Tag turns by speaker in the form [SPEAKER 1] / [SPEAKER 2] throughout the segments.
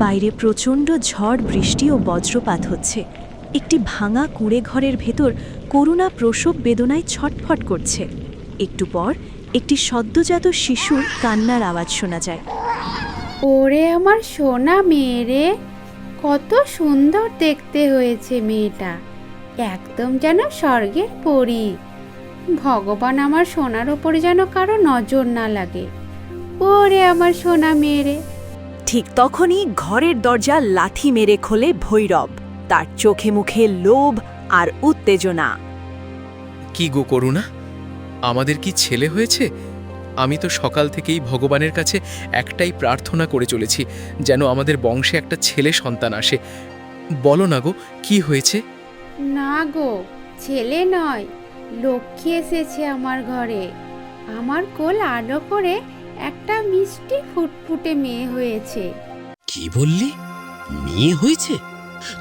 [SPEAKER 1] বাইরে প্রচণ্ড ঝড় বৃষ্টি ও বজ্রপাত হচ্ছে। একটি ভাঙা কুঁড়ে ঘরের ভেতর করুণা প্রসব বেদনায় ছটফট করছে। একটু পর একটি সদ্যজাত শিশুর কান্নার আওয়াজ শোনা যায়।
[SPEAKER 2] ওরে আমার সোনা মেয়ে রে, কত সুন্দর দেখতে হয়েছে মেয়েটা, একদম যেন স্বর্গের পরী। ভগবান আমার সোনার ওপরে যেন কারো নজর না লাগে। ওরে আমার সোনা মেয়ে রে।
[SPEAKER 1] ঠিক তখনই ঘরের দরজা লাথি মেরে খোলে ভৈরব। তার চোখে মুখে লোভ আর উত্তেজনা।
[SPEAKER 3] কি গো করুণা, আমাদের কি ছেলে হয়েছে? আমি তো সকাল থেকেই ভগবানের কাছে একটাই প্রার্থনা করে চলেছি, যেন আমাদের বংশে একটা ছেলে সন্তান আসে। বলো না গো, কি হয়েছে?
[SPEAKER 2] না গো, ছেলে নয়, লক্ষ্মী এসেছে আমার ঘরে। আমার কোল আলো করে একটা মিষ্টি ফুটফুটে মেয়ে হয়েছে।
[SPEAKER 4] কি বললি? মেয়ে হয়েছে?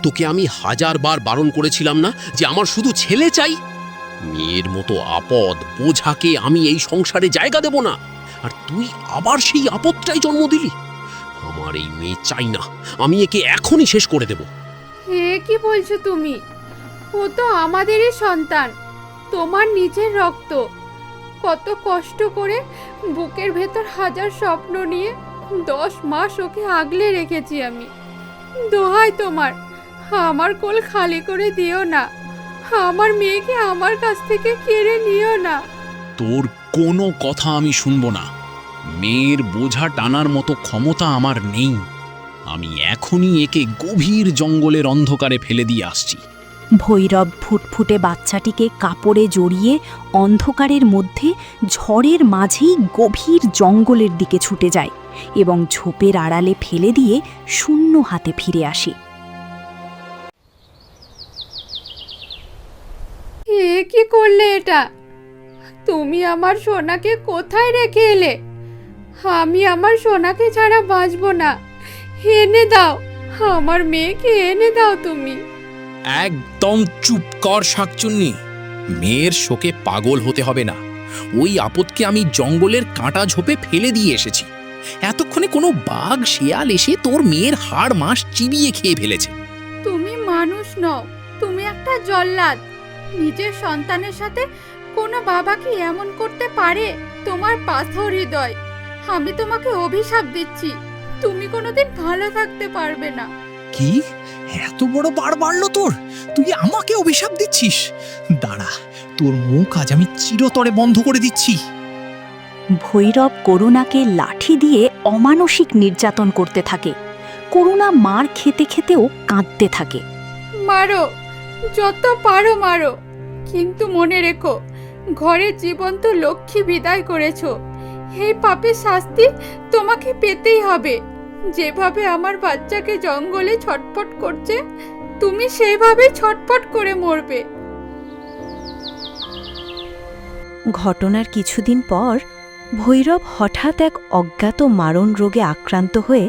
[SPEAKER 4] তোকে আমি 1000 বার বারণ করেছিলাম না যে আমার শুধু ছেলে চাই? মেয়ের মতো আপদ বোঝাকে আমি এই সংসারে জায়গা দেব না, আর তুই আবার সেই আপদটাই জন্ম দিলি। আমার এই মেয়ে চাই না, আমি একে এখনই শেষ করে দেব।
[SPEAKER 2] হে, কি বলছো তুমি? ও তো আমাদেরই সন্তান, তোমার নিজের রক্ত। কত কষ্ট করে বুকের ভেতর 1000 স্বপ্ন নিয়ে 10 মাস ওকে আগলে রেখেছি আমি। দোহাই তোমার, আমার কোল খালি করে দিও না। আমার মেয়েকে আমার কাছ থেকে কেড়ে নিও না।
[SPEAKER 5] তোর কোনো কথা আমি শুনবো না। মেয়ের বোঝা টানার মতো ক্ষমতা আমার নেই। আমি এখনই একে গভীর জঙ্গলের অন্ধকারে ফেলে দিয়ে আসছি।
[SPEAKER 1] ভৈরব ফুটফুটে বাচ্চাটিকে কাপড়ে জড়িয়ে অন্ধকারের মধ্যে ঝড়ের মাঝেই গভীর জঙ্গলের দিকে ছুটে যায় এবং ঝোপের আড়ালে ফেলে দিয়ে শূন্য হাতে ফিরে আসে।
[SPEAKER 2] এ কি করলে এটা? তুমি আমার সোনাকে কোথায় রেখে এলে? আমি আমার সোনাকে ছাড়া বাঁচব না। এনে দাও, আমার মেয়েকে এনে দাও তুমি।
[SPEAKER 5] একদম চুপ কর শাকচুন্নি। মেয়ের শোকে পাগল হতে হবে না। ওই আপদকে আমি জঙ্গলের কাঁটা ঝোপে ফেলে দিয়ে এসেছি। এতক্ষণে কোনো বাঘ শিয়াল এসে তোর মেয়ের হাড় মাস চিবিয়ে খেয়ে ফেলেছে।
[SPEAKER 2] তুমি মানুষ নও, তুমি একটা জল্লাদ। নিজের সন্তানের সাথে কোনো বাবা কি এমন করতে পারে? তোমার পাথর হৃদয়, আমি তোমাকে অভিশাপ দিচ্ছি। তুমি কোনোদিন ভালো থাকতে পারবে না।
[SPEAKER 6] কি এত বড় বার বাড়লো তোর? তুই আমাকে অভিশাপ দিচ্ছিস? দাঁড়া, তোর মুখ আজ আমি চিরতরে বন্ধ করে দিচ্ছি।
[SPEAKER 1] ভৈরব করুণাকে লাঠি দিয়ে অমানসিক নির্যাতন করতে থাকে। করুণা মার খেতে খেতেও কাঁদতে থাকে।
[SPEAKER 2] মারো, যত পারো মারো, কিন্তু মনে রেখো, ঘরের জীবন্ত লক্ষ্মী বিদায় করেছো। এই পাপের শাস্তি তোমাকে পেতেই হবে। যেভাবে আমার বাচ্চাকে জঙ্গলে ছটফট করছে, তুমি সেইভাবে ছটফট করে মরবে।
[SPEAKER 1] ঘটনার কিছুদিন পর ভৈরব হঠাৎ এক অজ্ঞাত মারণ রোগে আক্রান্ত হয়ে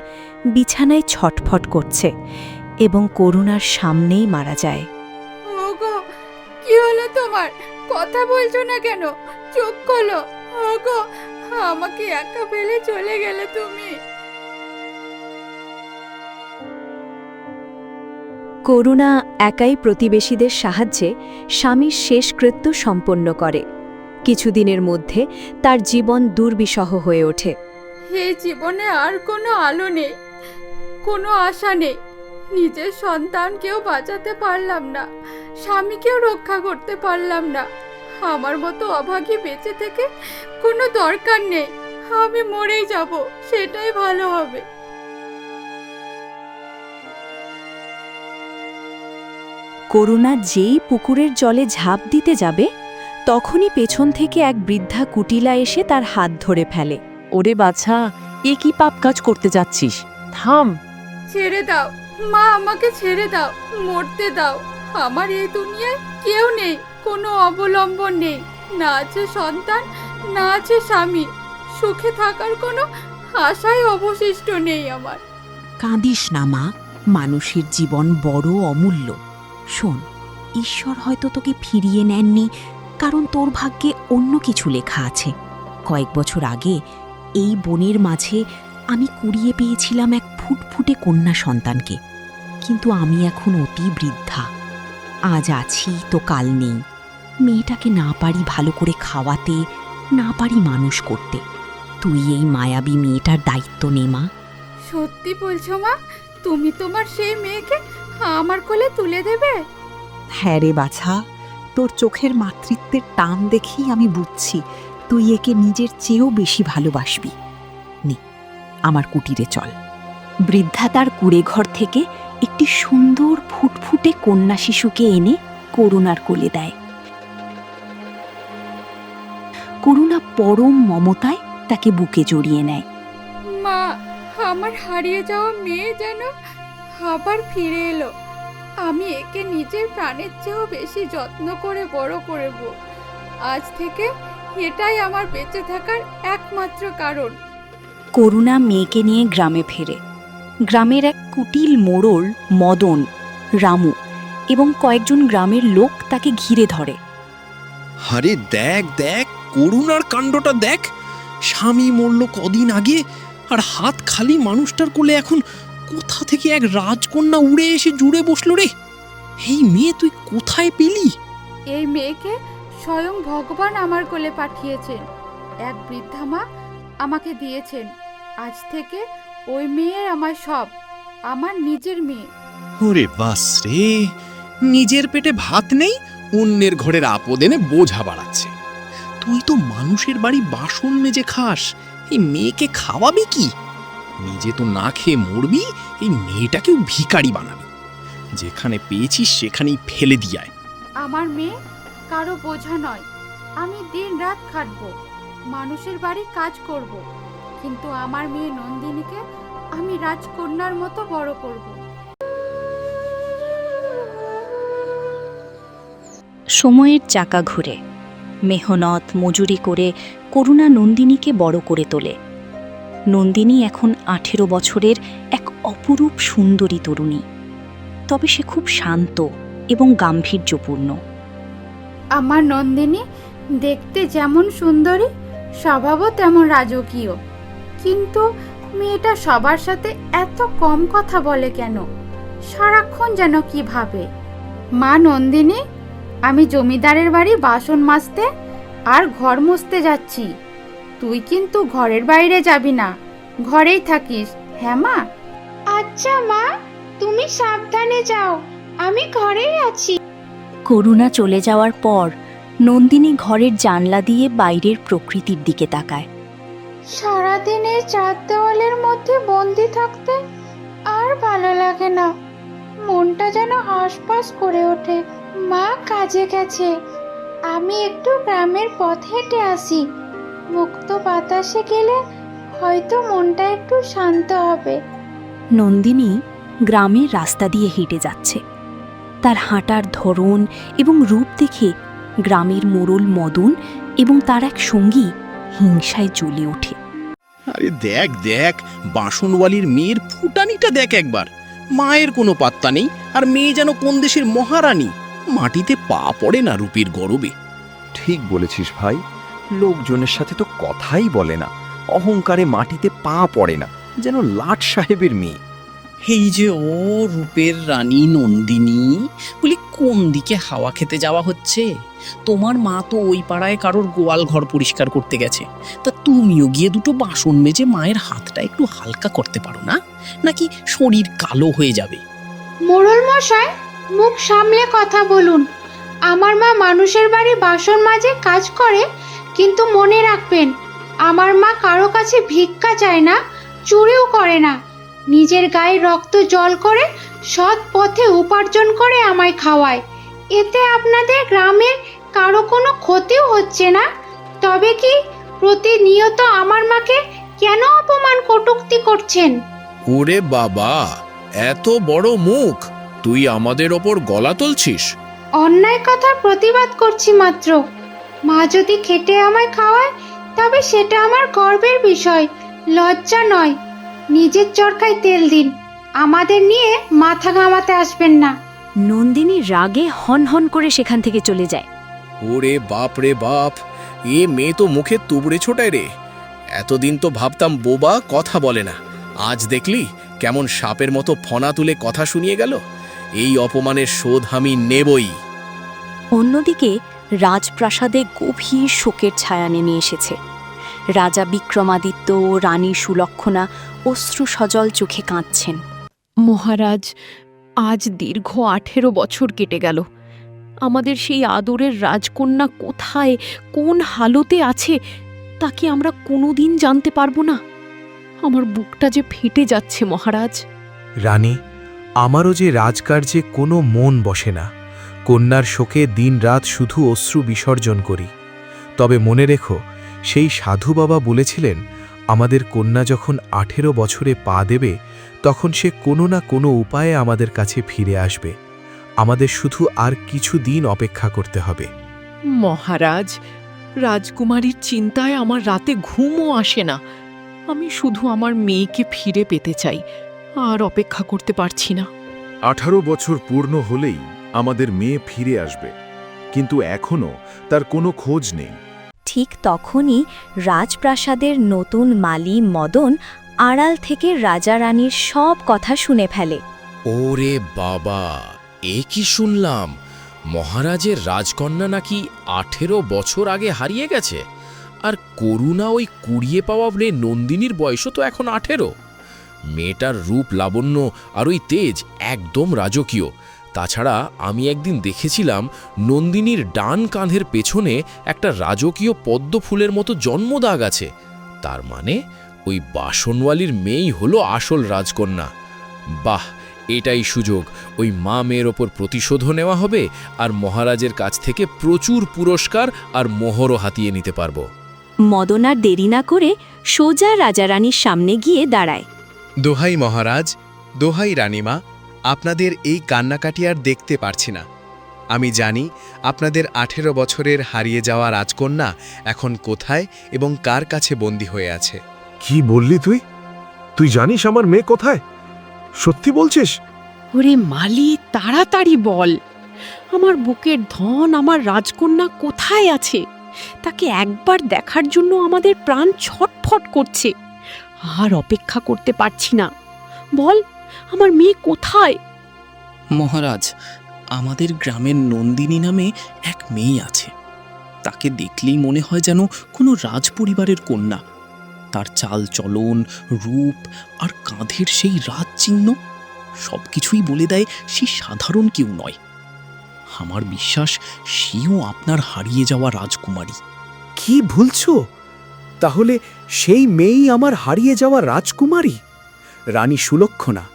[SPEAKER 1] বিছানায় ছটফট করছে এবং করুণার সামনেই মারা যায়।
[SPEAKER 2] ওগো, কি হলো তোমার? কথা বলছো না কেন? চোখ খোলো। ওগো, আমাকে একা ফেলে চলে গেলে তুমি।
[SPEAKER 1] করুণা একাই প্রতিবেশীদের সাহায্যে স্বামীর শেষকৃত্য সম্পন্ন করে। কিছুদিনের মধ্যে তার জীবন দুর্বিষহ হয়ে ওঠে।
[SPEAKER 2] এই জীবনে আর কোনো আলো নেই, কোনো আশা নেই। নিজের সন্তানকেও বাঁচাতে পারলাম না, স্বামীকেও রক্ষা করতে পারলাম না। আমার মতো অভাগী বেঁচে থেকে কোনো দরকার নেই। আমি মরেই যাব, সেটাই ভালো হবে।
[SPEAKER 1] করুণা যেই পুকুরের জলে ঝাঁপ দিতে যাবে, তখনই পেছন থেকে এক বৃদ্ধা কুটিলা এসে তার হাত ধরে ফেলে।
[SPEAKER 7] ওরে বাছা, এ কি পাপ কাজ করতে যাচ্ছিস? থাম।
[SPEAKER 2] ছেড়ে দাও মা, আমাকে ছেড়ে দাও, মরতে দাও। আমার এই দুনিয়ায় কেউ নেই, কোনো অবলম্বন নেই। না আছে সন্তান, না আছে স্বামী। সুখে থাকার কোনো আশাই অবশিষ্ট নেই আমার।
[SPEAKER 7] কাঁদিস না মা, মানুষের জীবন বড় অমূল্য। শোন, ঈশ্বর হয়তো তোকে ফিরিয়ে নেননি, কারণ তোর ভাগ্যে অন্য কিছু লেখা আছে। কয়েক বছর আগে এই বনের মাঝে আমি কুড়িয়ে পেয়েছিলাম এক ফুটফুটে কন্যা সন্তানকে, কিন্তু আমি এখন অতি বৃদ্ধা। আজ আছি তো কাল নেই। মেয়েটাকে না পারি ভালো করে খাওয়াতে, না পারি মানুষ করতে। তুই এই মায়াবী মেয়েটার দায়িত্ব নে মা।
[SPEAKER 2] সত্যি বলছো মা? তুমি তোমার সেই মেয়েকে আমার কোলে তুলে দেবে?
[SPEAKER 8] হ্যাঁ রে বাছা, তোর চোখের মাতৃত্বের টান দেখেই আমি বুঝছি তুই একে নিজের চেয়েও বেশি ভালোবাসবি। নে, আমার কুটিরে চল।
[SPEAKER 1] বৃদ্ধা তার কুঁড়েঘর থেকে একটি সুন্দর ফুটফুটে কন্যা শিশুকে এনে করুণার কোলে দেয়। করুণা পরম মমতায় তাকে বুকে জড়িয়ে নেয়।
[SPEAKER 2] মা, আমার হারিয়ে যাওয়া মেয়ে যেন আবার ফিরে এলো। আমি একে নিজের প্রাণের চেয়েও বেশি যত্ন করে বড় করব। আজ থেকে এটাই আমার বেঁচে থাকার একমাত্র কারণ।
[SPEAKER 1] করুণা মেয়েকে নিয়ে গ্রামে ফেরে। গ্রামের এক কুটিল মোড়ল মদন, রামু এবং কয়েকজন গ্রামের লোক তাকে ঘিরে ধরে।
[SPEAKER 5] আরে দেখ দেখ, করুণার কাণ্ডটা দেখ। স্বামী মরল কদিন আগে, আর হাত খালি মানুষটার কোলে এখন কোথা থেকে এক রাজকন্যা উড়ে এসে জুড়ে বসলো রে। এই মেয়ে তুই কোথায় পেলি?
[SPEAKER 2] এই মেয়েকে স্বয়ং ভগবান আমার কোলে পাঠিয়েছেন। এক বৃদ্ধা মা আমাকে দিয়েছেন। আজ থেকে ওই মেয়ে আমার সব, আমার নিজের মেয়ে।
[SPEAKER 5] ওরে বাস রে, নিজের পেটে ভাত নেই, অন্যের ঘরের আপদ এনে বোঝা বাড়াচ্ছে। তুই তো মানুষের বাড়ি বাসন মেজে খাস, এই মেয়েকে খাওয়াবি কি? নিজে তো না খেয়ে মরবি, এই মেয়েটাকেও ভিখারি বানাবি। যেখানে পেয়েছিস সেখানেই ফেলে দিয়ায়।
[SPEAKER 2] আমার মেয়ে কারো বোঝা নয়। আমি দিন রাত খাটবো, মানুষের বাড়ি কাজ করব, কিন্তু আমার মেয়ে নন্দিনীকে আমি রাজকন্যার মতো বড় করব।
[SPEAKER 1] সময়ের চাকা ঘুরে। মেহনত মজুরি করে করুণা নন্দিনীকে বড় করে তোলে। নন্দিনী এখন 18 বছরের এক অপরূপ সুন্দরী তরুণী। তবে সে খুব শান্ত এবং গাম্ভীর্যপূর্ণ।
[SPEAKER 2] আমার নন্দিনী দেখতে যেমন সুন্দরী, স্বভাবও তেমন রাজকীয়। কিন্তু মেয়েটা সবার সাথে এত কম কথা বলে কেন? সারাক্ষণ যেন কি ভাবে। মা নন্দিনী, আমি জমিদারের বাড়ি বাসন মাজতে আর ঘর মুছতে যাচ্ছি। তুই কিন্তু ঘরের বাইরে যাবি না, ঘরেই থাকিস। হ্যাঁ মা? আচ্ছা মা, তুমি সাবধানে যাও, আমি ঘরেই আছি।
[SPEAKER 1] করুণা চলে যাওয়ার পর নন্দিনী ঘরের জানলা দিয়ে বাইরের প্রকৃতির দিকে তাকায়।
[SPEAKER 2] সারাদিনের চার দেওয়ালের মধ্যে বন্দি থাকতে আর ভালো লাগে না। মনটা যেন হাঁসফাঁস করে ওঠে। মা কাজে গেছে, আমি একটু গ্রামের পথ হেঁটে আসি। মুক্ত বাতাসে গেলে হয়তো মনটা একটু শান্ত হবে।
[SPEAKER 1] নন্দিনী গ্রামের রাস্তা দিয়ে হেঁটে যাচ্ছে। তার হাঁটার ধরন এবং রূপ দেখে গ্রামের মোড়ল মদন এবং তার এক সঙ্গী হিংসায় জ্বলে ওঠে।
[SPEAKER 5] আরে দেখ দেখ, বাসনওয়ালির মেয়ের ফুটানিটা দেখ একবার। মায়ের কোনো পাত্তা নেই, আর মেয়ে যেন কোন দেশের মহারানী। মাটিতে পা পড়ে না রূপের গরবে।
[SPEAKER 9] ঠিক বলেছিস ভাই, লোকজনের সাথে তো কথাই বলে না, অহংকারে মাটিতে পা পড়ে না, যেন লাট সাহেবের মেয়ে।
[SPEAKER 10] এই যে ও রূপের রানী নন্দিনী, বলি কোন দিকে হাওয়া খেতে যাওয়া হচ্ছে? তোমার মা তো ওই পাড়ায় কারোর গোয়াল ঘর পরিষ্কার করতে গেছে, তা তুমিও গিয়ে দুটো বাসন মেজে মায়ের হাতটা একটু হালকা করতে পারো না? নাকি শরীর কালো হয়ে যাবে?
[SPEAKER 2] মোড়ল মশাই, মুখ সামলে কথা বলুন। আমার মা মানুষের বাড়ি বাসন মাজে কাজ করে, কিন্তু মনে রাখবেন, আমার মা কারো কাছে ভিক্ষা চায় না, চুরিও করে না। নিজের গায়ে রক্ত জল করে সৎ পথে উপার্জন করে আমায় খাওয়ায়। এতে আপনাদের গ্রামের কারো কোনো ক্ষতিও হচ্ছে না। তবে কি প্রতিনিয়ত আমার মাকে কেন অপমান কটূক্তি করছেন?
[SPEAKER 5] ওরে বাবা, এত বড় মুখ! তুই আমাদের ওপর গলা তুলছিস?
[SPEAKER 2] অন্যায় কথার প্রতিবাদ করছি মাত্র। মা যদি খেটে আমায় খাওয়ায় তবে সেটা আমার গর্বের বিষয়, লজ্জা নয়। নিজের চরকায় তেল দিন, আমাদের নিয়ে মাথা ঘামাতে আসবেন না।
[SPEAKER 1] নন্দিনী রাগে হন হন করে সেখান থেকে চলে যায়।
[SPEAKER 5] ওরে বাপ রে বাপ, এ মেয়ে তো মুখে তুবড়ে ছোটায় রে। এতদিন তো ভাবতাম বোবা, কথা বলে না। আজ দেখলি কেমন সাপের মতো ফনা তুলে কথা শুনিয়ে গেল। এই অপমানের শোধ আমি নেবই।
[SPEAKER 1] অন্যদিকে রাজপ্রাসাদে গভীর শোকের ছায়া নেমে এসেছে। রাজা বিক্রমাদিত্য ও রানী সুলক্ষণা অশ্রু সজল চোখে কাঁদছেন।
[SPEAKER 11] মহারাজ, আজ দীর্ঘ 18 বছর কেটে গেল। আমাদের সেই আদরের রাজকন্যা কোথায়, কোন হালতে আছে তা কি আমরা কোনোদিন জানতে পারবো না? আমার বুকটা যে ফেটে যাচ্ছে মহারাজ।
[SPEAKER 12] রানী, আমারও যে রাজকার্যে কোনো মন বসে না। কন্যার শোকে দিনরাত শুধু অশ্রু বিসর্জন করি। তবে মনে রেখো, সেই সাধু বাবা বলেছিলেন, আমাদের কন্যা যখন 18 বছরে পা দেবে তখন সে কোনো না কোনো উপায়ে আমাদের কাছে ফিরে আসবে। আমাদের শুধু আর কিছু দিন অপেক্ষা করতে হবে।
[SPEAKER 11] মহারাজ, রাজকুমারীর চিন্তায় আমার রাতে ঘুমও আসে না। আমি শুধু আমার মেয়েকে ফিরে পেতে চাই, আর অপেক্ষা করতে পারছি না।
[SPEAKER 13] 18 বছর পূর্ণ হলেই আমাদের মেয়ে ফিরে আসবে, কিন্তু এখনো তার কোনো খোঁজ নেই।
[SPEAKER 1] ঠিক তখনই রাজপ্রাসাদের নতুন মালি মদন আড়াল থেকে রাজা রানীর সব কথা শুনে ফেলে।
[SPEAKER 5] ওরে বাবা, এ কি শুনলাম? মহারাজের রাজকন্যা নাকি 18 বছর আগে হারিয়ে গেছে, আর করুণা ওই কুড়িয়ে পাওয়া মেয়ে নন্দিনীর বয়সও তো এখন 18। মেয়েটার রূপ লাবণ্য আর ওই তেজ একদম রাজকীয়। তাছাড়া আমি একদিন দেখেছিলাম নন্দিনীর ডান কাঁধের পেছনে একটা রাজকীয় পদ্ম ফুলের মতো জন্মদাগ আছে। তার মানে ওই বাসনওয়ালির মেয়েই হলো আসল রাজকন্যা। বাহ, এটাই সুযোগ। ওই মা মেয়ের ওপর প্রতিশোধও নেওয়া হবে, আর মহারাজের কাছ থেকে প্রচুর পুরস্কার আর মোহরও হাতিয়ে নিতে পারবো।
[SPEAKER 1] মদন আর দেরি না করে সোজা রাজা রানীর সামনে গিয়ে দাঁড়ায়।
[SPEAKER 12] দোহাই মহারাজ, দোহাই রানীমা, আপনাদের এই কান্নাকাটি আর দেখতে পারছি না। আমি জানি আপনাদের 18 বছরের হারিয়ে যাওয়া রাজকন্যা এখন কোথায় এবং কার কাছে বন্দী হয়ে আছে।
[SPEAKER 13] কি বললি তুই? তুই জানিস আমার মেয়ে কোথায়? সত্যি বলছিস?
[SPEAKER 11] ওরে মালি, তাড়াতাড়ি বল, আমার বুকের ধন, আমার রাজকন্যা কোথায় আছে? তাকে একবার দেখার জন্য আমাদের প্রাণ ছটফট করছে। আর অপেক্ষা করতে পারছি না। বল, আমার মেয়ে কোথায়?
[SPEAKER 10] মহারাজ, আমাদের গ্রামের নন্দিনী নামে এক মেয়ে আছে। তাকে দেখলেই মনে হয় যেন কোনো রাজপরিবারের কন্যা। তার চাল চলন, রূপ আর কাঁধের সেই রাজচিহ্ন সবকিছুই বলে দেয় সে সাধারণ কেউ নয়। আমার বিশ্বাস সেও আপনার হারিয়ে যাওয়া রাজকুমারী।
[SPEAKER 9] কি বলছো? তাহলে সেই মেয়েই আমার হারিয়ে যাওয়া রাজকুমারী, রানী সুলক্ষণা।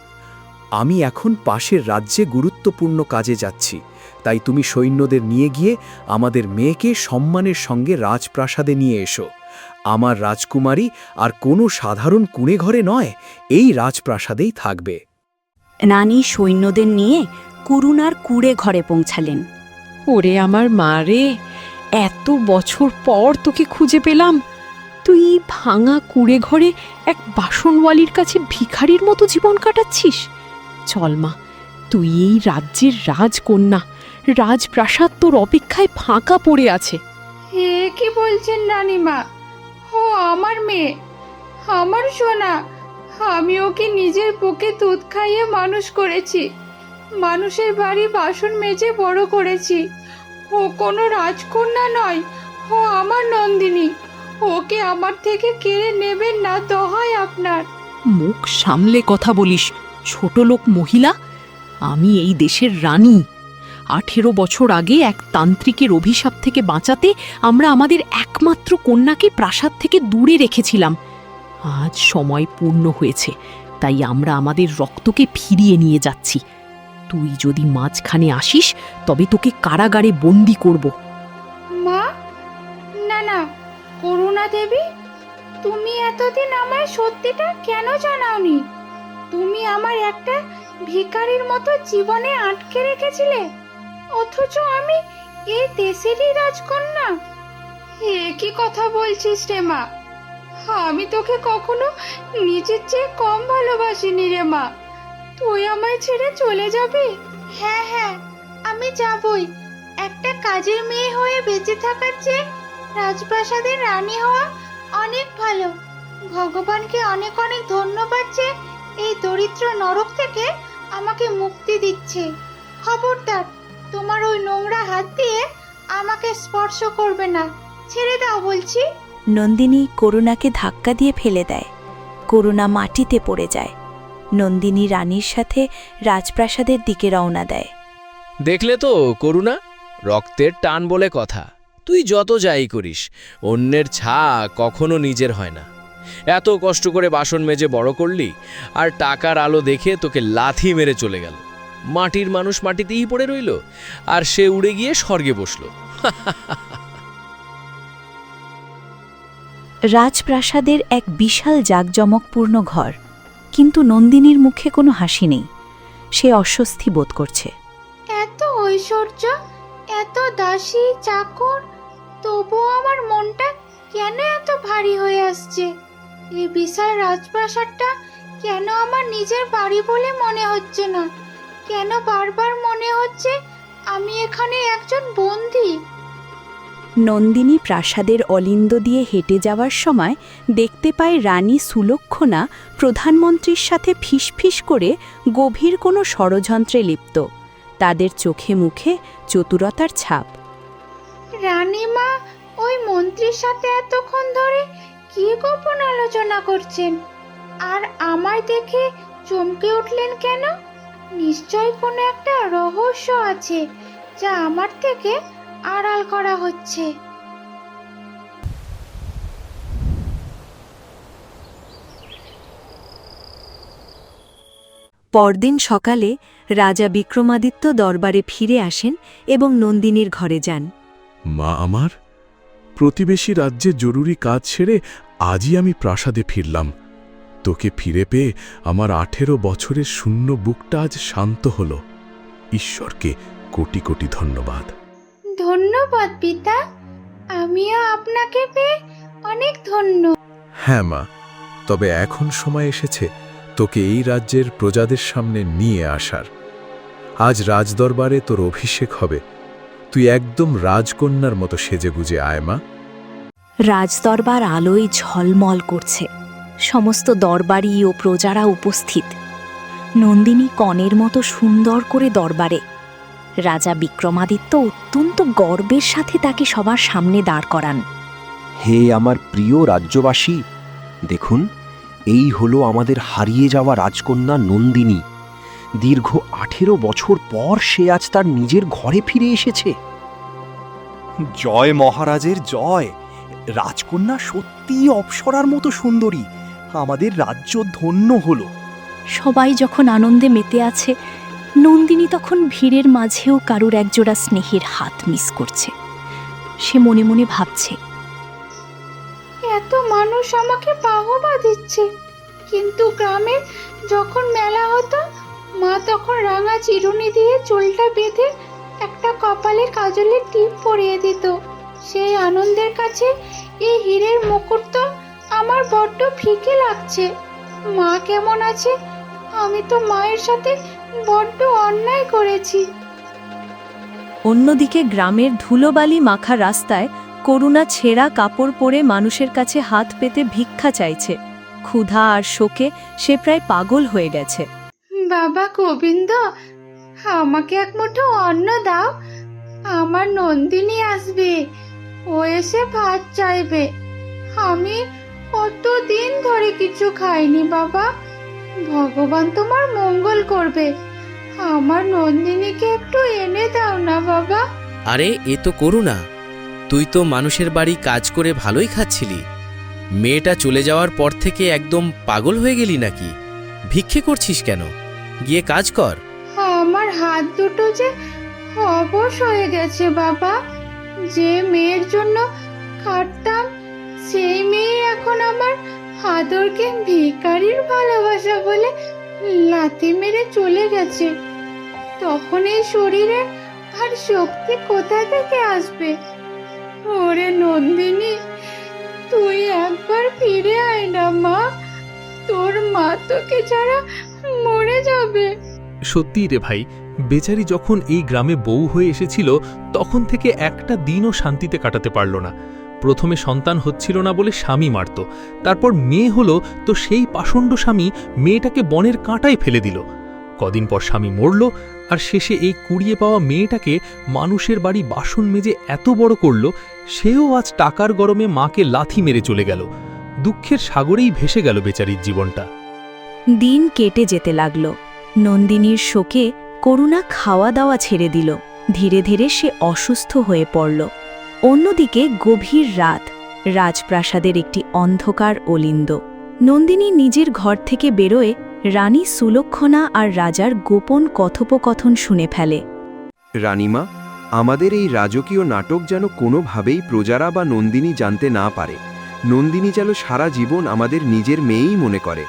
[SPEAKER 9] আমি এখন পাশের রাজ্যে গুরুত্বপূর্ণ কাজে যাচ্ছি, তাই তুমি সৈন্যদের নিয়ে গিয়ে আমাদের মেয়েকে সম্মানের সঙ্গে রাজপ্রাসাদে নিয়ে এসো। আমার রাজকুমারী আর কোনো সাধারণ কুঁড়ে ঘরে নয়, এই রাজপ্রাসাদেই থাকবে।
[SPEAKER 1] রানী সৈন্যদের নিয়ে করুণার কুঁড়ে ঘরে পৌঁছালেন।
[SPEAKER 11] ওরে আমার মা রে, এত বছর পর তোকে খুঁজে পেলাম। তুই ভাঙা কুঁড়ে ঘরে এক বাসনওয়ালির কাছে ভিখারির মতো জীবন কাটাচ্ছিস। চল মা, তুই এই রাজ্যের রাজকন্যা। রাজপ্রাসাদ তোর অপেক্ষায় ফাঁকা পড়ে আছে।
[SPEAKER 2] হে কি বলছেন রানীমা? ও আমার মেয়ে, আমার সোনা। আমি ওকে নিজের বুকে দুধ খাইয়ে মানুষ করেছি, মানুষের বাড়ি বাসন মেজে বড় করেছি। ও কোনো রাজকন্যা নয়, ও আমার নন্দিনী। ওকে আমার থেকে কেড়ে নেবেন না, দোহাই আপনার।
[SPEAKER 11] মুখ সামলে কথা বলিস, ছোট লোক মহিলা। আমি এই দেশের রানী। 18 বছর আগে এক তান্ত্রিকের অভিশাপ থেকে বাঁচাতে আমরা আমাদের একমাত্র কন্যাকে প্রাসাদ থেকে দূরে রেখেছিলাম। আজ সময় পূর্ণ হয়েছে, তাই আমরা আমাদের রক্তকে ফিরিয়ে নিয়ে যাচ্ছি। তুই যদি মাঝখানে আসিস তবে তোকে কারাগারে বন্দি করব।
[SPEAKER 2] মা, না না, করুণা দেবী, তুমি এতদিন আমায় সত্যিটা কেন জানাওনি? তুমি আমার একটা ভিখারির মতো জীবনে আটকে রেখেছিলে, অথচ আমি এই দেশেরই রাজকন্যা। এ কি কথা বলছিস রে মা? আমি তোকে কখনো নিজের চেয়ে কম ভালোবাসিনি রে মা। তুই আমায় ছেড়ে চলে যাবি? হ্যাঁ হ্যাঁ, আমি যাবই। একটা কাজের মেয়ে হয়ে বেঁচে থাকার চেয়ে রাজপ্রাসাদের রানী হওয়া অনেক ভালো। ভগবানকে অনেক অনেক ধন্যবাদ যে এই দরিদ্র নরক থেকে আমাকে মুক্তি দিচ্ছে। খবরদার, তোমার ওই নোংরা হাত দিয়ে আমাকে স্পর্শ করবে না। ছেড়ে দাও বলছি।
[SPEAKER 1] নন্দিনী করুণাকে ধাক্কা দিয়ে ফেলে দেয়। করুণা মাটিতে পড়ে যায়। নন্দিনী রানীর সাথে রাজপ্রাসাদের দিকে রওনা দেয়।
[SPEAKER 3] দেখলে তো করুণা, রক্তের টান বলে কথা। তুই যত যাই করিস, অন্যের ছা কখনো নিজের হয় না। এত কষ্ট করে বাসন মেজে বড় করলি, আর টাকার আলো দেখে তোকে লাথি মেরে চলে গেল। মাটির মানুষ মাটিতেই পড়ে রইল, আর সে উড়ে গিয়ে স্বর্গে বসল।
[SPEAKER 1] রাজপ্রাসাদের এক বিশাল জাঁকজমকপূর্ণ ঘর, কিন্তু নন্দিনীর মুখে কোনো হাসি নেই। সে অস্বস্তি বোধ করছে।
[SPEAKER 2] এত ঐশ্বর্য, এত দাসী চাকর, তবুও আমার মনটা কেন এত ভারী হয়ে আসছে? এই বিশাল রাজপ্রাসাদটা কেন আমার নিজের বাড়ি বলে মনে হচ্ছে না? কেন বারবার মনে হচ্ছে আমি এখানে একজন বন্দী?
[SPEAKER 1] নন্দিনী প্রাসাদের অলিন্দ দিয়ে হেঁটে যাওয়ার সময় দেখতে পায় রানী সুলক্ষণা প্রধানমন্ত্রীর সাথে ফিসফিস করে গভীর কোনো ষড়যন্ত্রে লিপ্ত। তাদের চোখে মুখে চতুরতার ছাপ।
[SPEAKER 2] রানীমা ওই মন্ত্রীর সাথে এতক্ষণ ধরে কি গোপন আলোচনা করছেন, আর আমায় দেখে চমকে উঠলেন কেন? নিশ্চয় কোনো একটা রহস্য আছে যা আমার থেকে আড়াল করা হচ্ছে।
[SPEAKER 1] পরদিন সকালে রাজা বিক্রমাদিত্য দরবারে ফিরে আসেন এবং নন্দিনীর ঘরে যান।
[SPEAKER 13] মা আমার, প্রতিবেশী রাজ্যে জরুরি কাজ ছেড়ে আজই আমি প্রাসাদে ফিরলাম। তোকে ফিরে পেয়ে আমার 18 বছরের শূন্য বুকটা আজ শান্ত হলো। ঈশ্বরকে কোটি কোটি ধন্যবাদ।
[SPEAKER 2] ধন্যবাদ পিতা, আমিও আপনাকে পেয়ে অনেক ধন্য।
[SPEAKER 12] হ্যাঁ মা, তবে এখন সময় এসেছে তোকে এই রাজ্যের প্রজাদের সামনে নিয়ে আসার। আজ রাজদরবারে তোর অভিষেক হবে। তুই একদম রাজকন্যার মতো সেজেগুজে আয় মা।
[SPEAKER 1] রাজদরবার আলোয় ঝলমল করছে। সমস্ত দরবারি ও প্রজারা উপস্থিত। নন্দিনী কনের মতো সুন্দর করে দরবারে। রাজা বিক্রমাদিত্য অত্যন্ত গর্বের সাথে তাকে সবার সামনে দাঁড় করান।
[SPEAKER 14] হে আমার প্রিয় রাজ্যবাসী, দেখুন, এই হলো আমাদের হারিয়ে যাওয়া রাজকন্যা নন্দিনী। দীর্ঘ 18 বছর পর সে আজ তার নিজের ঘরে ফিরে এসেছে।
[SPEAKER 6] জয় মহারাজের জয়! রাজকন্যা সত্যিই অপ্সরার মতো সুন্দরী। আমাদের রাজ্য ধন্য হলো।
[SPEAKER 1] সবাই যখন আনন্দে মেতে আছে, নন্দিনী তখন ভিড়ের মাঝেও কারুর একজোড়া স্নেহের হাত মিস করছে। সে মনে মনে ভাবছে,
[SPEAKER 2] এত মানুষ আমাকে বাহবা দিচ্ছে, কিন্তু গ্রামে যখন মেলা হতো মা তখন রাঙা চিরুনি দিয়ে চুলটা বেঁধে একটা কপালে কাজলের টিপ পরিয়ে দিত। সেই আনন্দের কাছে এই হীরের মুকুট তো আমার বড্ড ফিকে লাগছে। মা কেমন আছে? আমি তো মায়ের সাথে বড্ড অন্যায় করেছি।
[SPEAKER 1] অন্যদিকে গ্রামের ধুলোবালি মাখা রাস্তায় করুণা ছেঁড়া কাপড় পরে মানুষের কাছে হাত পেতে ভিক্ষা চাইছে। ক্ষুধা আর শোকে সে প্রায় পাগল হয়ে গেছে।
[SPEAKER 2] বাবা গোবিন্দ, আমাকে এক মুঠো অন্ন দাও। আমার নন্দিনী আসবে, ও এসে ভাত চাইবে। আমি কতদিন ধরে কিছু খাইনি বাবা। ভগবান তোমার মঙ্গল করবে। আমার নন্দিনীকে একটু এনে দাও না বাবা।
[SPEAKER 3] আরে এ তো করুণা, তুই তো মানুষের বাড়ি কাজ করে ভালোই খাচ্ছিলি। মেয়েটা চলে যাওয়ার পর থেকে একদম পাগল হয়ে গেলি নাকি? ভিক্ষে করছিস কেন? গিয়ে কাজ কর।
[SPEAKER 2] আমার হাত দুটো যে অবশ হয়ে গেছে বাবা। যে মেয়ের জন্য খাটতাম সেই মেয়ে এখন আমার আদরকে ভিখারির ভালোবাসা বলে লাথি মেরে চলে গেছে। তখন এই শরীরে আর শক্তি কোথা থেকে আসবে? ওরে নন্দিনী, তুই একবার ফিরে আয় না মা। তোর মা তোকে ছাড়া মরে যাবে।
[SPEAKER 15] সত্যি রে ভাই, বেচারি যখন এই গ্রামে বউ হয়ে এসেছিল তখন থেকে একটা দিনও শান্তিতে কাটাতে পারল না। প্রথমে সন্তান হচ্ছিল না বলে স্বামী মারত, তারপর মেয়ে হলো তো সেই পাষণ্ড স্বামী মেয়েটাকে বনের কাঁটায় ফেলে দিল। কদিন পর স্বামী মরল, আর শেষে এই কুড়িয়ে পাওয়া মেয়েটাকে মানুষের বাড়ি বাসন মেজে এত বড় করল, সেও আজ টাকার গরমে মাকে লাথি মেরে চলে গেল। দুঃখের সাগরেই ভেসে গেল বেচারির জীবনটা।
[SPEAKER 1] দিন কেটে যেতে লাগল। নন্দিনীর শোকে করুণা খাওয়া দাওয়া ছেড়ে দিল। ধীরে ধীরে সে অসুস্থ হয়ে পড়ল। অন্যদিকে গভীর রাত, রাজপ্রাসাদের একটি অন্ধকার অলিন্দ। নন্দিনী নিজের ঘর থেকে বেরোয় রানী সুলক্ষণা আর রাজার গোপন কথোপকথন শুনে ফেলে।
[SPEAKER 16] রানীমা, আমাদের এই রাজকীয় নাটক যেন কোনোভাবেই প্রজারা বা নন্দিনী জানতে না পারে। নন্দিনী যেন সারা জীবন আমাদের নিজের মেয়েই মনে করে।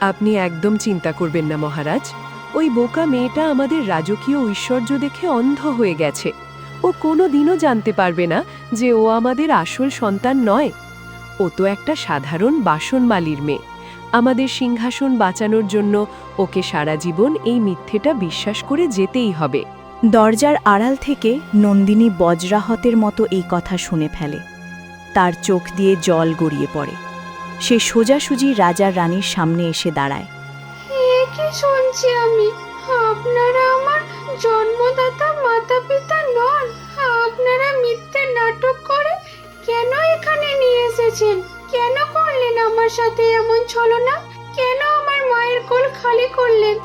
[SPEAKER 17] আপনি একদম চিন্তা করবেন না মহারাজ। ওই বোকা মেয়েটা আমাদের রাজকীয় ঐশ্বর্য দেখে অন্ধ হয়ে গেছে। ও কোনো দিনও জানতে পারবে না যে ও আমাদের আসল সন্তান নয়। ও তো একটা সাধারণ বাসনমালির মেয়ে। আমাদের সিংহাসন বাঁচানোর জন্য ওকে সারা জীবন এই মিথ্যেটা বিশ্বাস করে যেতেই হবে।
[SPEAKER 1] দরজার আড়াল থেকে নন্দিনী বজ্রাহতের মতো এই কথা শুনে ফেলে। তার চোখ দিয়ে জল গড়িয়ে পড়ে। সে সোজাসুজি রাজার রানীর সামনে এসে দাঁড়ায়।
[SPEAKER 2] কি শুনছি আমি? আপনারা আমার জন্মদাতা মাতা পিতা নন। আপনারা মিথ্যে নাটক করে কেন এখানে নিয়ে এসেছেন? কেন করলেন আমার সাথে এমন ছলনা? কেন আমার মায়ের কোল খালি করলেন?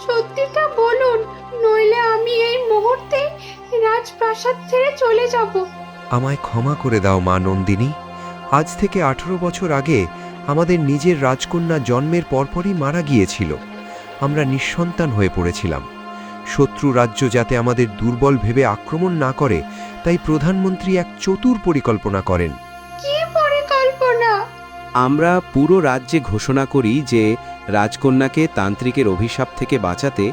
[SPEAKER 2] সত্যিটা বলুন, নইলে আমি এই মুহূর্তে রাজপ্রাসাদ ছেড়ে চলে যাব।
[SPEAKER 16] আমায় ক্ষমা করে দাও মা নন্দিনী। আজ থেকে 18 বছর আগে আমাদের নিজের রাজকন্যা জন্মের পরপরই মারা গিয়েছিল। আমরা নিঃসন্তান হয়ে পড়েছিলাম। শত্রু রাজ্য যাতে আমাদের দুর্বল ভেবে আক্রমণ না করে, তাই প্রধানমন্ত্রী এক চতুর পরিকল্পনা করেন।
[SPEAKER 2] কি পরিকল্পনা?
[SPEAKER 18] আমরা পুরো রাজ্যে ঘোষণা করি যে রাজকন্যাকে তান্ত্রিকের অভিশাপ থেকে বাঁচাতে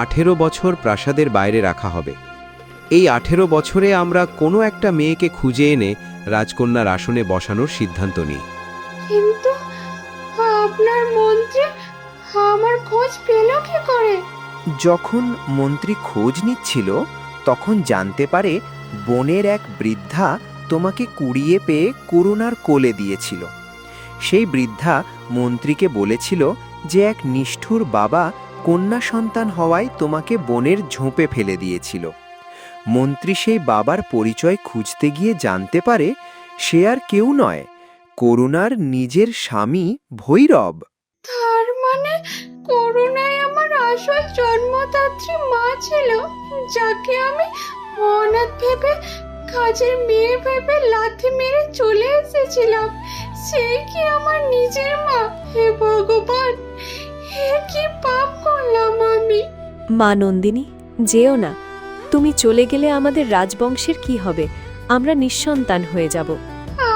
[SPEAKER 18] 18 বছর প্রাসাদের বাইরে রাখা হবে। এই 18 বছরে আমরা কোনো একটা মেয়েকে খুঁজে এনে রাজকন্যার আসনে বসানোর সিদ্ধান্ত নিই।
[SPEAKER 2] কিন্তু আপনার মন্ত্রী আমার খোঁজ পেল কি করে?
[SPEAKER 19] যখন মন্ত্রী খোঁজ নিচ্ছিল তখন জানতে পারে বনের এক বৃদ্ধা তোমাকে কুড়িয়ে পেয়ে করুণার কোলে দিয়েছিল। সেই বৃদ্ধা মন্ত্রীকে বলেছিল যে এক নিষ্ঠুর বাবা কন্যা সন্তান হওয়ায় তোমাকে বনের ঝোপে ফেলে দিয়েছিল। মন্ত্রী সেই বাবার পরিচয় খুঁজতে গিয়ে জানতে পারে সে আর কেউ নয়, করুণার নিজের স্বামী ভৈরব।
[SPEAKER 2] তার মানে করুণাই আমার আসল জন্মদাত্রী মা ছিল, যাকে আমি অনাথ ভেবে, কাজের মেয়ে ভেবে লাথি মেরে চলে এসেছিলাম। সেই কি আমার নিজের মা? হে ভগবান, হে কি পাপ করলাম আমি!
[SPEAKER 17] মা নন্দিনী, যেও না। তুমি চলে গেলে আমাদের রাজবংশের কি হবে? আমরা নিঃসন্তান হয়ে যাব।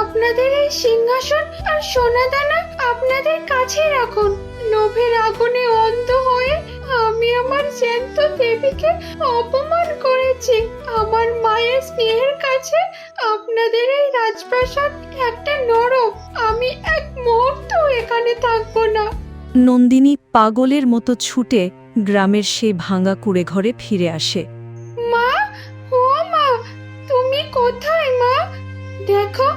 [SPEAKER 2] আপনাদের এই সিংহাসন আর সোনাদানা আপনাদের কাছে রাখুন। লোভের আগুনে অন্ধ হয়ে আমি আমার জ্যান্ত দেবীকে অপমান করেছি। আমার মায়ের স্নেহের কাছে আপনাদের এই রাজপ্রাসাদ একটা নরক। আমি এক মুহূর্ত এখানে থাকবো না।
[SPEAKER 1] নন্দিনী পাগলের মতো ছুটে গ্রামের সেই ভাঙা কুড়ে ঘরে ফিরে আসে।
[SPEAKER 2] মা, ও মা, তুমি কোথায় মা? দেখো,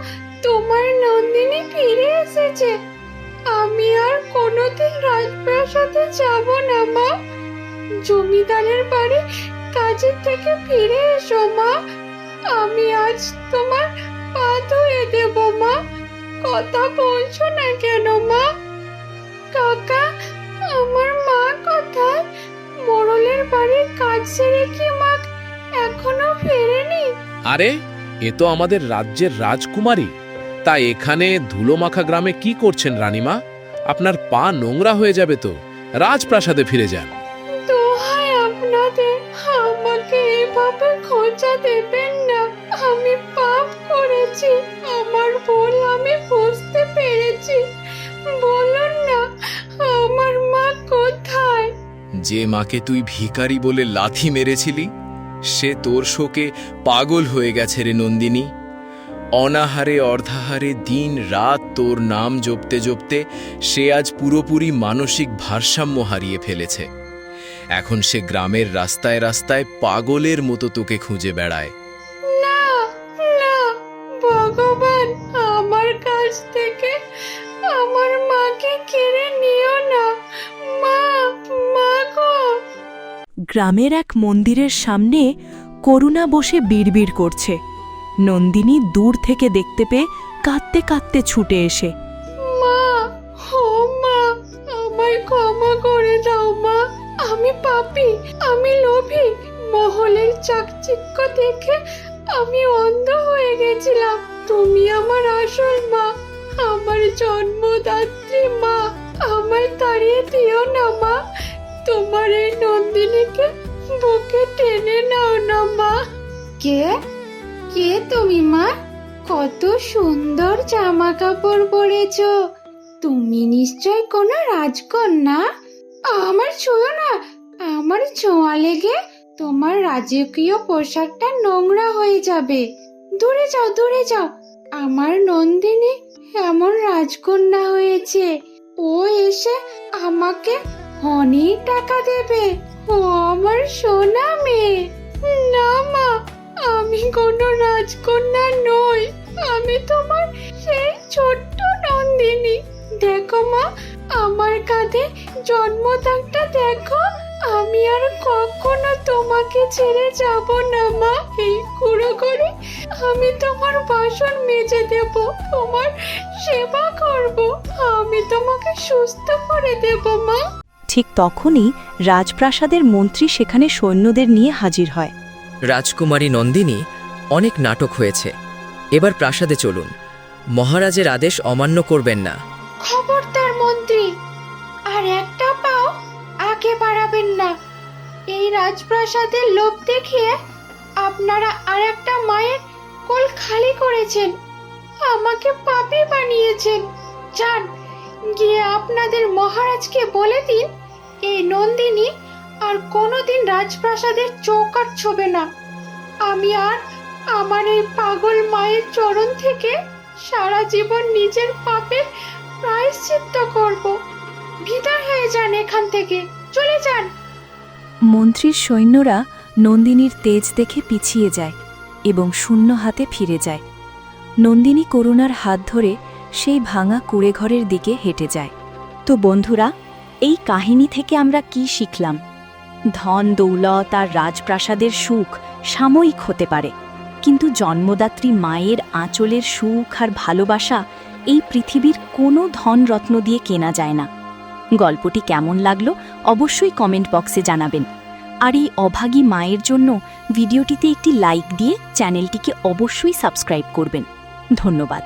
[SPEAKER 2] তোমার নন্দিনী ফিরে এসেছে। আমি আর কোনোদিন রাজপ্রাসাদে যাব না মা। জমিদারের বাড়ি কাজের থেকে ফিরে এসো মা। আমি আজ তোমার পা ধুয়ে দেব মা। কথা বলছো না কেন মা? কাকা, আমার মা কোথায়? মোড়লের বাড়ির কাজ সেরে কি মা এখনো ফেরেনি?
[SPEAKER 5] আরে, এ তো আমাদের রাজ্যের রাজকুমারী। তা এখানে ধুলোমাখা গ্রামে কি করছেন রানীমা? আপনার পা নোংরা হয়ে যাবে তো। রাজপ্রাসাদে ফিরে যান।
[SPEAKER 2] দোহাই আপনাদের, আমাকে এভাবে খোঁজা দেবেন না। আমি পাপ করেছি, আমার ভুল আমি বুঝতে পেরেছি। বলুন না, আমার মা কোথায়?
[SPEAKER 3] যে মাকে তুই ভিখারি বলে লাথি মেরেছিলি, সে তোর শোকে পাগল হয়ে গেছে রে নন্দিনী। অনাহারে অর্ধাহারে দিন রাত তোর নাম জপতে জপতে সে আজ পুরোপুরি মানসিক ভারসাম্য হারিয়ে ফেলেছে। এখন সে গ্রামের রাস্তায় রাস্তায় পাগলের মতো তোকে খুঁজে বেড়ায়।
[SPEAKER 2] না না, ভগবান
[SPEAKER 1] গ্রামের এক মন্দিরের সামনে করুণা বসে বিড়বিড় করছে। নন্দিনী দূর থেকে দেখতে পেয়ে কাঁদতে কাঁদতে ছুটে এসে,
[SPEAKER 2] মা, ও মা, আমায় ক্ষমা করে দাও মা। আমি পাপী, আমি লোভী। মহলের চাকচিক্য দেখে আমি অন্ধ হয়ে গেছিলাম। তুমি আমার আসল মা, আমার জন্মদাত্রী মা। আমায় তাড়িয়ে দিও না মা। তোমার এই নন্দিনীকে বুকে টেনে নাও না মা। কে কে তুমি মা? কত সুন্দর জামা কাপড় পরেছো। তুমি নিশ্চয় কোনো রাজকন্যা। আমার ছুঁয়ো না, আমার ছোঁয়া লেগে তোমার রাজকীয় পোশাকটা নোংরা হয়ে যাবে। দূরে যাও, দূরে যাও। আমার নন্দিনী এমন রাজকন্যা হয়েছে, ও এসে আমাকে অনেক টাকা দেবে। ও আমার সোনা মেয়ে। না মা, আমি কোনো রাজকন্যা নই। আমি তোমার সেই ছোট্ট নন্দিনী। দেখো মা, আমার কাঁধে জন্মদাগটা দেখো। আমি আর কখনো তোমাকে ছেড়ে যাব না মা। এই কুড়ো করে আমি তোমার বাসন মেজে দেব, তোমার সেবা করব, আমি তোমাকে সুস্থ করে দেব মা।
[SPEAKER 1] ঠিক তখনই রাজপ্রাসাদের মন্ত্রী সেখানে সৈন্যদের নিয়ে হাজির হয়।
[SPEAKER 20] রাজকুমারী নন্দিনী, অনেক নাটক হয়েছে, এবার প্রাসাদে চলুন। মহারাজের আদেশ অমান্য করবেন না।
[SPEAKER 2] খবরদার মন্ত্রী, আর একটা পাও আগে বাড়াবেন না। এই রাজপ্রাসাদের লোভ দেখিয়ে আপনারা আর একটা মায়ের কোল খালি করেছেন, আমাকে পাপী বানিয়েছেন। যান, গিয়ে আপনাদের মহারাজকে বলে দিন এই নন্দিনী আর কোনোদিন রাজপ্রাসাদের চৌকাঠ ছোবে না। আমি আর আমার এই পাগল মায়ের চরণ থেকে সারা জীবন নিজের পাপের প্রায়শ্চিত্ত করব। বিদায় হয়ে যান এখান থেকে, চলে যান।
[SPEAKER 1] মন্ত্রীর সৈন্যরা নন্দিনীর তেজ দেখে পিছিয়ে যায় এবং শূন্য হাতে ফিরে যায়। নন্দিনী করুণার হাত ধরে সেই ভাঙা কুঁড়েঘরের দিকে হেঁটে যায়। তো বন্ধুরা, এই কাহিনী থেকে আমরা কি শিখলাম? ধন দৌলত আর রাজপ্রাসাদের সুখ সাময়িক হতে পারে, কিন্তু জন্মদাত্রী মায়ের আঁচলের সুখ আর ভালোবাসা এই পৃথিবীর কোনো ধনরত্ন দিয়ে কেনা যায় না। গল্পটি কেমন লাগলো অবশ্যই কমেন্ট বক্সে জানাবেন। আর এই অভাগী মায়ের জন্য ভিডিওটিতে একটি লাইক দিয়ে চ্যানেলটিকে অবশ্যই সাবস্ক্রাইব করবেন। ধন্যবাদ।